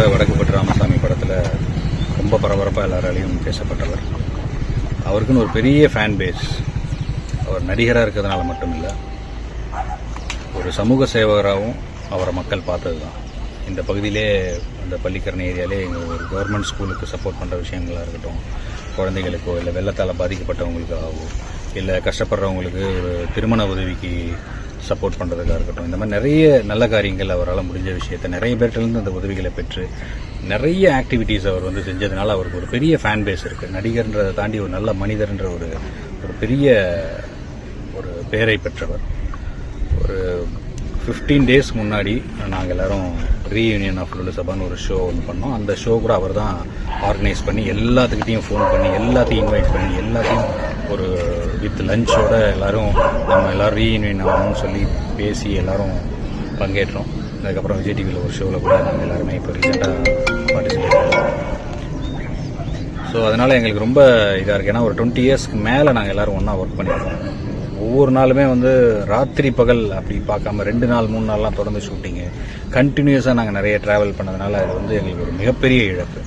தடவை வடக்குப்பட்டு ராமசாமி படத்தில் ரொம்ப பரபரப்பாக எல்லாராலையும் பேசப்பட்டவர். அவருக்குன்னு ஒரு பெரிய ஃபேன் பேஸ். அவர் நடிகராக இருக்கிறதுனால மட்டும் இல்லை, ஒரு சமூக சேவகராகவும் அவரை மக்கள் பார்த்தது தான். இந்த பகுதியிலே, இந்த பள்ளிக்கரணை ஏரியாலே எங்கள் ஒரு கவர்மெண்ட் ஸ்கூலுக்கு சப்போர்ட் பண்ணுற விஷயங்களாக இருக்கட்டும், குழந்தைகளுக்கோ இல்லை வெள்ளத்தால் பாதிக்கப்பட்டவங்களுக்காகவோ இல்லை கஷ்டப்படுறவங்களுக்கு ஒரு திருமண உதவிக்கு சப்போர்ட் பண்ணுறதுக்காக இருக்கட்டும், இந்த மாதிரி நிறைய நல்ல காரியங்கள் அவரால் முடிஞ்ச விஷயத்தை நிறைய பேர்கிட்டருந்து அந்த உதவிகளை பெற்று நிறைய ஆக்டிவிட்டீஸ் அவர் செஞ்சதுனால அவருக்கு ஒரு பெரிய ஃபேன் பேஸ் இருக்குது. நடிகர்ன்றதை தாண்டி ஒரு நல்ல மனிதர்ன்ற ஒரு பெரிய ஒரு பேரை பெற்றவர். ஒரு 15 days முன்னாடி நாங்கள் எல்லோரும் ரீயூனியன் ஆஃப் லுலு சபான்னு ஒரு ஷோ ஒன்று பண்ணோம். அந்த ஷோ கூட அவர் தான் ஆர்கனைஸ் பண்ணி எல்லாத்துக்கிட்டையும் ஃபோன் பண்ணி எல்லாத்தையும் இன்வைட் பண்ணி எல்லாத்தையும் ஒரு வித் லஞ்சோட எல்லோரும் நம்ம எல்லோரும் ரீயூனியன் ஆகணும்னு சொல்லி பேசி எல்லோரும் பங்கேற்றோம். அதுக்கப்புறம் விஜய் டிவியில் ஒரு ஷோவில் கூட நாங்கள் எல்லாருமே இப்போ ரீசெண்டாக பார்ட்டிசிபேட் பண்ணோம். ஸோ அதனால் எங்களுக்கு ரொம்ப இதாக இருக்குது. ஏன்னா ஒரு 20 yearsக்கு மேலே நாங்கள் எல்லோரும் ஒன்றா ஒர்க் பண்ணியிருக்கோம். ஒவ்வொரு நாளுமே ராத்திரி பகல் அப்படி பார்க்காம 2 நாள் 3 நாள்லாம் தொடர்ந்து ஷூட்டிங்கு கண்டினியூஸாக நாங்கள் நிறைய ட்ராவல் பண்ணதுனால அது எங்களுக்கு ஒரு மிகப்பெரிய இழப்பு.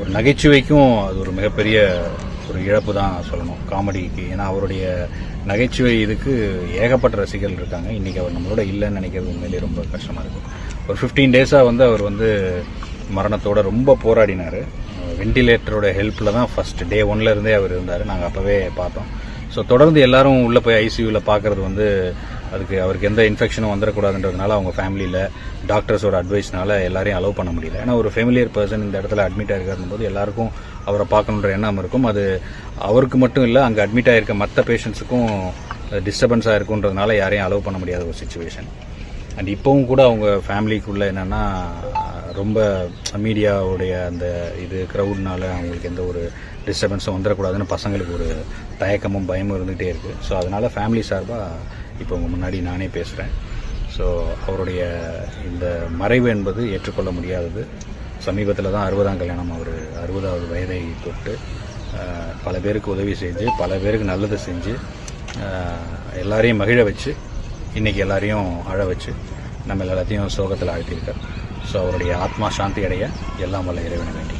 ஒரு நகைச்சுவைக்கும் அது ஒரு மிகப்பெரிய ஒரு இழப்பு தான் சொல்லணும், காமெடிக்கு. ஏன்னா அவருடைய நகைச்சுவை இதுக்கு ஏகப்பட்ட ரசிகர்கள் இருக்காங்க. இன்றைக்கி அவர் நம்மளோட இல்லைன்னு நினைக்கிறது உண்மையிலேயே ரொம்ப கஷ்டமாக இருக்குது. ஒரு 15 days அவர் மரணத்தோட ரொம்ப போராடினார். வெண்டிலேட்டரோட ஹெல்ப்பில் தான் ஃபர்ஸ்ட் டே 1ல இருந்தே அவர் இருந்தார். நாங்கள் அப்போவே பார்த்தோம். ஸோ தொடர்ந்து எல்லாரும் உள்ளே போய் ஐசியூவில் பார்க்குறது அதுக்கு அவருக்கு எந்த இன்ஃபெக்ஷனும் வந்துடக்கூடாதுன்றதுனால அவங்க ஃபேமிலியில் டாக்டர்ஸோட அட்வைஸ்னால எல்லாரையும் அலோவ் பண்ண முடியல. ஏன்னா ஒரு ஃபெமிலியர் பர்சன் இந்த இடத்துல அட்மிட் ஆகிருக்கும் போது எல்லாருக்கும் அவரை பார்க்கணுன்ற எண்ணம் இருக்கும். அது அவருக்கு மட்டும் இல்லை, அங்கே அட்மிட் ஆகிருக்க மற்ற பேஷண்ட்ஸுக்கும் டிஸ்டர்பன்ஸாக இருக்குன்றதுனால யாரையும் அலோவ் பண்ண முடியாத ஒரு சிச்சுவேஷன். அண்ட் இப்போவும் கூட அவங்க ஃபேமிலிக்குள்ளே என்னென்னா ரொம்ப மீடியாவுடைய அந்த க்ரௌட்னால அவங்களுக்கு எந்த ஒரு டிஸ்டர்பன்ஸும் வந்துடக்கூடாதுன்னு பசங்களுக்கு ஒரு தயக்கமும் பயமும் இருந்துகிட்டே இருக்குது. ஸோ அதனால் ஃபேமிலி சார்பாக இப்போ உங்கள் முன்னாடி நானே பேசுகிறேன். ஸோ அவருடைய இந்த மறைவு என்பது ஏற்றுக்கொள்ள முடியாதது. சமீபத்தில் தான் 60ஆம் கல்யாணம், அவர் 60வது வயதை தொட்டு பல பேருக்கு உதவி செஞ்சு பல பேருக்கு நல்லது செஞ்சு எல்லாரையும் மகிழ வச்சு இன்றைக்கி எல்லாரையும் அழ வச்சு நம்ம எல்லாத்தையும் சோகத்தில் ஆழ்த்தியிருக்கார். ஸோ அவருடைய ஆத்மா சாந்தி அடைய எல்லாம் வல்ல இறைவனை வேண்டி